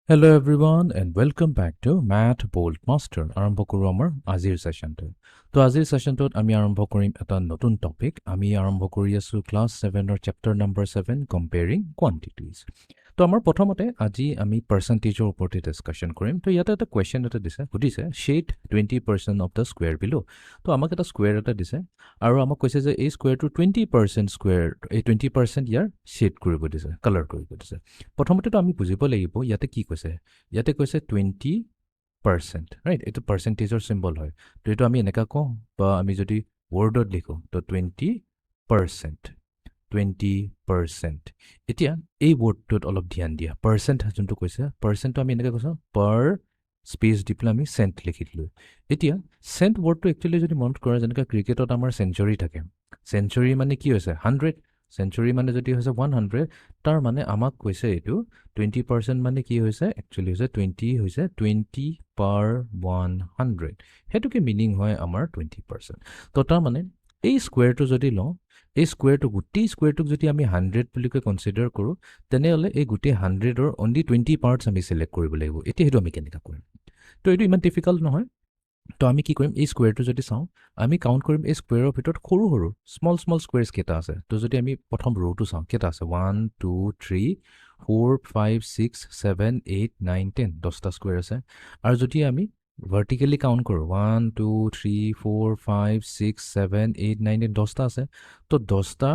Hello everyone and welcome back to Math Bold Master. আৰম্ভ কৰোঁ আমাৰ আজিৰ সেশনটো। তো আজিৰ সেশনটোত আমি আৰম্ভ কৰিম এটা নতুন টপিক। আমি আৰম্ভ কৰি আছোঁ class 7ৰ chapter number 7 comparing quantities. তো আমাৰ প্ৰথমতে আজি আমি পাৰ্চেণ্টেজৰ ওপৰতে ডিছকাশ্যন কৰিম। তো ইয়াতে এটা কুৱেশ্যন এটা সুধিছে শ্বেড 20% অফ দ্য স্কুৱেৰ বিলো। তো আমাক এটা স্কুৱেৰ এটা দিছে আৰু আমাক কৈছে যে এই স্কুৱেৰটো 20% স্কুৱেৰ, এই 20% ইয়াৰ শ্বেড কৰিব দিছে, কালাৰ কৰিব দিছে। প্ৰথমতেতো আমি বুজিব লাগিব ইয়াতে কি কৈছে। ইয়াতে কৈছে 20%, ৰাইট? এইটো পাৰ্চেণ্টেজৰ চিম্বল হয়। তো এইটো আমি এনেকুৱা কওঁ বা আমি যদি ৱৰ্ডত লিখোঁ তো 20%, 20%। এতিয়া এই ৱৰ্ডটোত অলপ ধ্যান দিয়া। পাৰ্চেণ্ট যোনটো কৈছে, পাৰ্চেণ্টটো আমি এনেকৈ কৈছোঁ পাৰ স্পেচ দি পেলাই আমি চেণ্ট লিখি দিলোঁ। এতিয়া চেণ্ট ৱৰ্ডটো একচুৱেলি যদি মনত কৰা, যেনেকৈ ক্ৰিকেটত আমাৰ চেঞ্চুৰী থাকে। চেঞ্চুৰী মানে কি হৈছে 100, চেঞ্চুৰী মানে যদি হৈছে 100, তাৰ মানে আমাক কৈছে এইটো 20% মানে কি হৈছে, একচুৱেলি হৈছে 20 পাৰ 100, সেইটোকে মিনিং হয় আমাৰ 20%। তো তাৰমানে এই স্কুৱেৰটো যদি লওঁ, এই স্কুৱেৰটো গোটেই স্কুৱেৰটোক যদি আমি 100 বুলিকৈ কনচিডাৰ কৰোঁ, তেনেহ'লে এই গোটেই 100ৰ অনলি 20 পাৰ্টছ আমি চিলেক্ট কৰিব লাগিব। এতিয়া সেইটো আমি কেনেকৈ কৰিম? তো এইটো ইমান ডিফিকাল্ট নহয়। তো আমি কি কৰিম, এই স্কুৱেৰটো যদি চাওঁ, আমি কাউণ্ট কৰিম এই স্কুৱেৰৰ ভিতৰত সৰু সৰু স্মল স্কুৱেৰ্ছ কেইটা আছে। তো যদি আমি প্ৰথম ৰ'টো চাওঁ, কেইটা আছে 1 2 3 4 5 6 7 8 9 10, 10টা স্কুৱেৰ আছে। আৰু যদি আমি ভাৰ্টিকেলি কাউণ্ট কৰোঁ 1 2 3 4 5 6 7 8 9 10, 10টা আছে। তো 10টা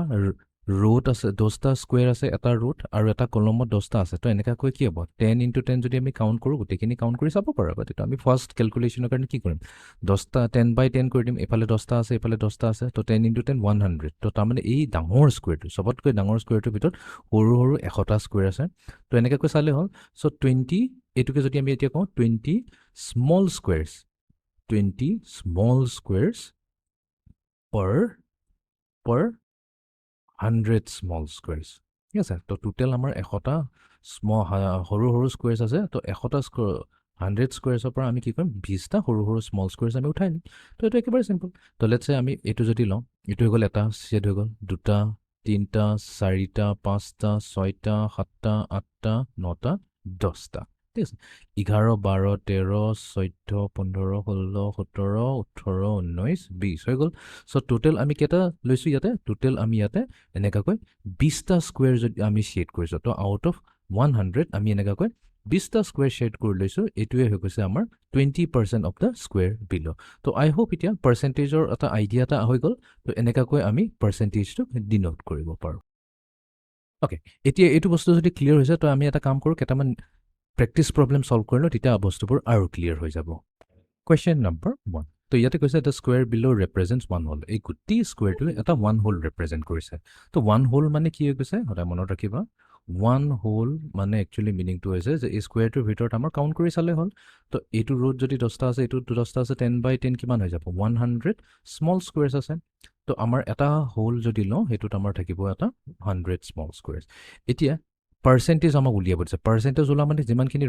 ৰোট আছে, 10টা স্কুৱেৰ আছে এটা ৰোট, আৰু এটা কলমত 10টা আছে। তো এনেকুৱাকৈ কি হ'ব, 10 × 10 যদি আমি কাউণ্ট কৰোঁ, গোটেইখিনি কাউণ্ট কৰি চাব পাৰোঁ। বাট এইটো আমি ফাৰ্ষ্ট কেলকুলেশ্যনৰ কাৰণে কি কৰিম, 10টা 10/10 কৰি দিম। এইফালে 10টা আছে, এইফালে 10টা আছে। তো 10 × 10 100। তো তাৰমানে এই ডাঙৰ স্কুৱেৰটো, চবতকৈ ডাঙৰ স্কুৱেৰটোৰ ভিতৰত সৰু সৰু 100টা স্কুৱেৰ আছে। তো এনেকুৱাকৈ চালে হ'ল। চ' 20, এইটোকে যদি আমি এতিয়া কওঁ 20 স্মল স্কুৱেৰ্ছ, 20 স্মল স্কুৱেৰ্ছ per 100 স্মল স্কুৱেৰ্ছ, ঠিক আছে। তো টোটেল আমাৰ 100টা সৰু সৰু স্কুৱেৰ্ছ আছে। তো 100টা 100 স্কুৱেৰ্ছৰ পৰা আমি কি কৰিম, 20টা সৰু সৰু স্মল স্কুৱেৰ্ছ আমি উঠাই নিম। তো এইটো একেবাৰে চিম্পল। তো লেটছে আমি এইটো যদি লওঁ, এইটো হৈ গ'ল এটা শ্বেড হৈ গ'ল, 2টা 3টা 4টা 5টা 6টা 7টা 8টা 9টা 10টা, ঠিক আছে। 11 12 13 14 15 16 17 18 19 20 হৈ গ'ল। চ' টোটেল আমি কেইটা লৈছোঁ ইয়াতে, টোটেল আমি ইয়াতে এনেকুৱাকৈ 20টা স্কুৱেৰ যদি আমি শ্বেড কৰিছোঁ, তো আউট অফ 100 আমি এনেকুৱাকৈ 20টা স্কুৱেৰ শ্বেড কৰি লৈছোঁ। এইটোৱে হৈ গৈছে আমাৰ 20% অফ দ্য স্কুৱেৰ বিলো। তো আই হোপ এতিয়া পাৰ্চেণ্টেজৰ এটা আইডিয়া এটা হৈ গ'ল। তো এনেকুৱাকৈ আমি পাৰ্চেণ্টেজটো ডিনোট কৰিব পাৰোঁ। অ'কে, এতিয়া এইটো বস্তু যদি ক্লিয়াৰ হৈছে, তো আমি এটা কাম কৰোঁ, কেইটামান প্ৰেক্টিছ প্ৰব্লেম ছল্ভ কৰি লওঁ, তেতিয়া বস্তুবোৰ আৰু ক্লিয়াৰ হৈ যাব। Question number 1। তো ইয়াতে কৈছে দ্য স্কুৱেৰ বিলো ৰেপ্ৰেজেণ্টছ 1 হোল। এই গোটেই স্কুৱেৰটোৱে এটা 1 হোল ৰেপ্ৰেজেণ্ট কৰিছে। তো 1 হোল মানে কি হৈ গৈছে, সদায় মনত ৰাখিবা। 1 হোল মানে একচুৱেলি মিনিংটো হৈছে যে এই স্কুৱেৰটোৰ ভিতৰত আমাৰ কাউণ্ট কৰি চালে হ'ল। তো এইটো ৰোড যদি 10টা আছে, এইটো 10টা আছে, 10/10 কিমান হৈ যাব, 100 স্মল স্কুৱেৰ্ছ আছে। তো আমাৰ এটা হোল যদি লওঁ, সেইটোত আমাৰ থাকিব এটা 100 স্মল স্কুৱেৰ্ছ। এতিয়া পাৰ্চেণ্টেজ আমাক উলিয়াব দিছে। পাৰ্চেণ্টেজ ওলোৱা মানে যিমানখিনি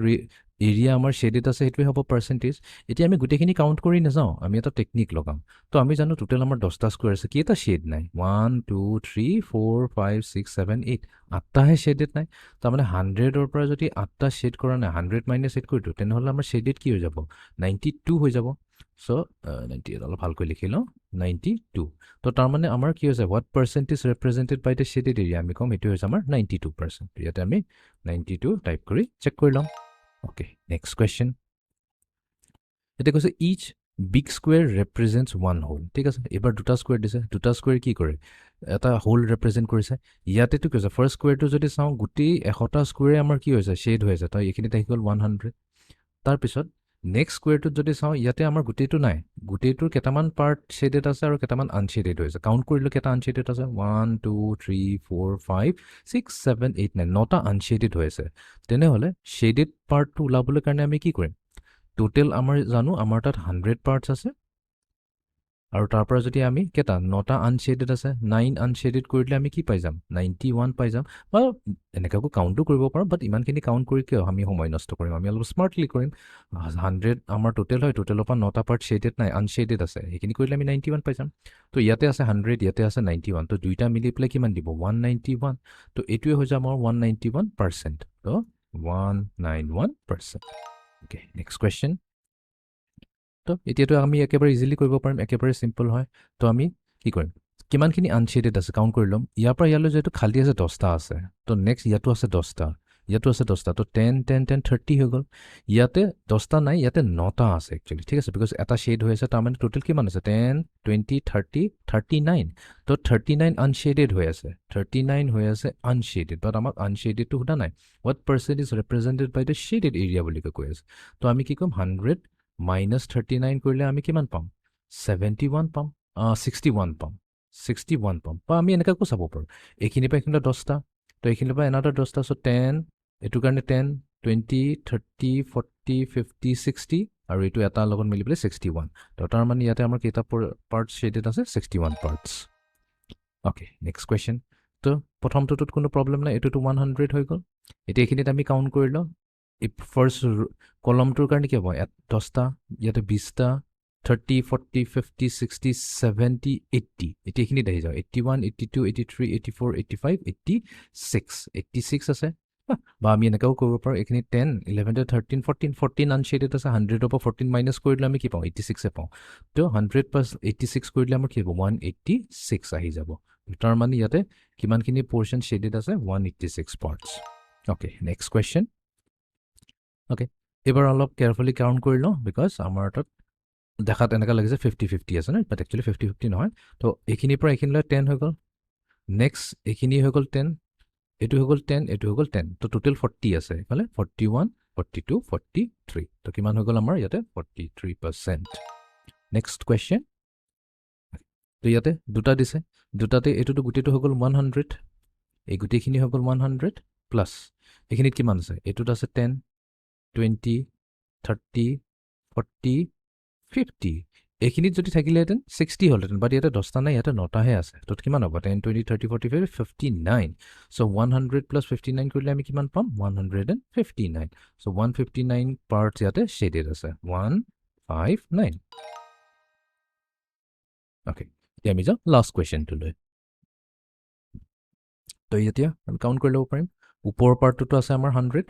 এৰিয়া আমাৰ শ্বেডেড আছে, সেইটোৱে হ'ব পাৰ্চেণ্টেজ। এতিয়া আমি গোটেইখিনি কাউণ্ট কৰি নাযাওঁ, আমি এটা টেকনিক লগাম। তো আমি জানো টোটেল আমাৰ 10টা স্কুৱেৰ আছে, কেইটা শ্বেড নাই, 1 2 3 4 5 6 7 8, 8টাহে শ্বেডেড নাই। তাৰমানে 100ৰ পৰা যদি 8টা শ্বেড কৰা নাই, 100 - 8 কৰি দিওঁ, তেনেহ'লে আমাৰ শ্বেডেড কি হৈ যাব, 92 হৈ যাব। চ' 98 অলপ ভালকৈ লিখি লওঁ, 92। তো তাৰমানে আমাৰ কি হৈছে, what percentage represented by the shaded area, আমি ক'ম এইটো হৈছে আমাৰ 92%। ইয়াতে আমি 92 টাইপ কৰি চেক কৰি ল'ম। Okay, next question. এতিয়া কৈছে ইচ বিগ স্কুৱেৰ ৰেপ্ৰেজেণ্টছ 1 হোল, ঠিক আছে। এইবাৰ 2টা স্কুৱেৰ দিছে, 2টা স্কুৱেৰ কি কৰে, এটা হোল ৰেপ্ৰেজেণ্ট কৰিছে। ইয়াতেতো কি হৈছে, ফাৰ্ষ্ট স্কুৱেৰটো যদি চাওঁ, গোটেই 100টা স্কুৱেৰে আমাৰ কি হৈছে, শ্বেড হৈ আছে। তো এইখিনিত আহি গ'ল 100। তাৰপিছত নেক্সট স্কুৱেৰটোত যদি চাওঁ, ইয়াতে আমাৰ গোটেইটো নাই, গোটেইটোৰ কেইটামান পাৰ্ট শ্বেডেড আছে আৰু কেইটামান আনশ্বেডেড হৈছে। কাউণ্ট কৰিলোঁ কেইটা আনশ্বেডেড আছে, 1 2 3 4 5 6 7 8 9, 9টা আনশ্বেডেড হৈ আছে। তেনেহ'লে শ্বেডেড পাৰ্টটো ওলাবলৈ কাৰণে আমি কি কৰিম, টোটেল আমাৰ জানো আমাৰ তাত 100 পাৰ্টছ আছে, আৰু তাৰ পৰা যদি আমি কেইটা 9টা আনশ্বেডেড আছে, 9 আনশ্বেডেড কৰি দিলে আমি কি পাই যাম, 91 পাই যাম। বা এনেকুৱাকৈ কাউণ্টো কৰিব পাৰোঁ, বাট ইমানখিনি কাউণ্ট কৰি কিয় আমি সময় নষ্ট কৰিম, আমি অলপ স্মাৰ্টলি কৰিম। 100 আমাৰ টোটেল হয়, টোটেলৰ পৰা 9টা পাৰ্ট শ্বেডেড নাই, আনশ্বেডেড আছে, সেইখিনি কৰিলে আমি 91 পাই যাম। তো ইয়াতে আছে 100, ইয়াতে আছে 91, তো দুইটা মিলি পেলাই কিমান দিব, 191। তো এইটোৱে হৈ যায় আমাৰ 191%। তো 191%. Okay, next question. তো এতিয়াতো আমি একেবাৰে ইজিলি কৰিব পাৰিম, একেবাৰে সিম্পল হয়। তো আমি কি কৰিম, কিমানখিনি আনশ্বেডেড আছে কাউণ্ট কৰি ল'ম। ইয়াৰ পৰা ইয়ালৈ যিহেতু খালী আছে 10টা আছে, তো নেক্সট ইয়াতো আছে 10টা, ইয়াতো আছে 10টা, তো 10 10 10 30 হৈ গ'ল। ইয়াতে 10টা নাই, ইয়াতে 9টা আছে একচুৱেলি, ঠিক আছে, বিকজ এটা শ্বেড হৈ আছে, তাৰমানে টোটেল কিমান আছে 10 20 30 39। তো 39 আনশ্বেডেড হৈ আছে, 39 হৈ আছে আনশ্বেডেড, বাট আমাক আনশ্বেডেডটো সোধা নাই। What percent is represented by the shaded area বুলি কৈ আছে। তো আমি কি ক'ম, 100 মাইনাছ 39 কৰিলে আমি কিমান পাম, 71 পাম, 61 পাম, 61 পাম। বা আমি এনেকৈ আকৌ চাব পাৰোঁ, এইখিনিৰ পৰা এইখিনিলৈ 10টা, তো এইখিনিৰ পৰা এনাদাৰ 10টা, চ' 10, এইটোৰ কাৰণে 10 20 30 40 50 60, আৰু এইটো এটাৰ লগত মিলি পেলাই 61। তো তাৰমানে ইয়াতে আমাৰ কেইটা পাৰ্টছ শ্বেডেড আছে, 61 পাৰ্টছ। Okay, next question. তো প্ৰথমটোত কোনো প্ৰব্লেম নাই, এইটোতো 100 হৈ গ'ল। এতিয়া এইখিনিত আমি কাউণ্ট কৰি লওঁ। এই ফাৰ্ষ্ট কলমটোৰ কাৰণে কি হ'ব, 10টা, ইয়াতে 20টা, 30 40 50 60 70 80। এতিয়া এইখিনিত আহি যাওঁ, 81 82 83 84 85 86, 86 আছে। বা আমি এনেকৈও কৰিব পাৰোঁ, এইখিনি 10 11 13 14 14 আনশ্বেডেড আছে, 100ৰ পৰা 14 মাইনাছ কৰি দিলে আমি কি পাওঁ, 86 পাওঁ। তো 100 প্লাছ 86 কৰি দিলে আমাৰ কি হ'ব, 186 আহি যাব। তাৰমানে ইয়াতে কিমানখিনি পৰ্চন শ্বেডেড আছে, 186 parts. Okay, next question. Okay, এইবাৰ অলপ কেয়াৰফুলি কাউণ্ট কৰি লওঁ, বিকজ আমাৰ তাত দেখাত এনেকুৱা লাগিছে 50-50 আছে ন, বাট একচুৱেলি 50-50 নহয়। তো এইখিনিৰ পৰা এইখিনিলৈ 10 হৈ গ'ল, নেক্সট এইখিনি হৈ গ'ল 10, এইটো হৈ গ'ল 10, এইটো হৈ গ'ল 10, তো টোটেল 40 আছে, এইফালে 41 42 43, তো কিমান হৈ গ'ল আমাৰ ইয়াতে 43%। Next question. তো ইয়াতে দুটা দিছে, দুটাতে এইটোতো গোটেইটো হৈ গ'ল 100, এই গোটেইখিনি হৈ গ'ল 100 প্লাছ এইখিনিত কিমান আছে, এইটোত আছে 10 20 30 40 50, এইখিনিত যদি থাকিলেহেঁতেন 60 হ'লহেঁতেন, বাট ইয়াতে 10টা নাই, ইয়াতে 9টাহে আছে। তো কিমান হ'ব, 10 20 30 45 59। চ' 100 প্লাছ 59 কৰিলে আমি কিমান পাম, 159। চ' 159 পাৰ্টছ ইয়াতে শ্বেডেড আছে, 159। অ'কে, এতিয়া আমি যাওঁ লাষ্ট কুৱেশ্যনটোলৈ। তো এতিয়া আমি কাউণ্ট কৰি ল'ব পাৰিম, ওপৰৰ পাৰ্টটোতো আছে আমাৰ 100,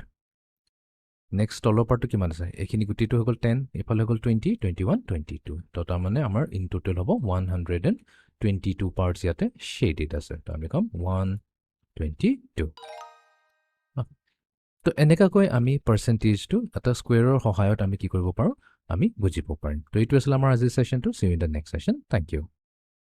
নেক্সট তলৰ পাৰ্টটো কিমান আছে, এইখিনি গোটেইটো হৈ গ'ল 10, এইফালে হৈ গ'ল 20 21 22। তো তাৰমানে আমাৰ ইন টোটেল হ'ব 122 পাৰ্টছ ইয়াতে শ্বেডেড আছে। তো আমি ক'ম 122। তো এনেকুৱাকৈ আমি পাৰ্চেণ্টেজটো এটা স্কুৱেৰৰ সহায়ত আমি কি কৰিব পাৰোঁ, আমি বুজিব পাৰিম। তো এইটো আছিলে আমাৰ আজিৰ ছেশ্যনটো। See you in the next session. Thank U.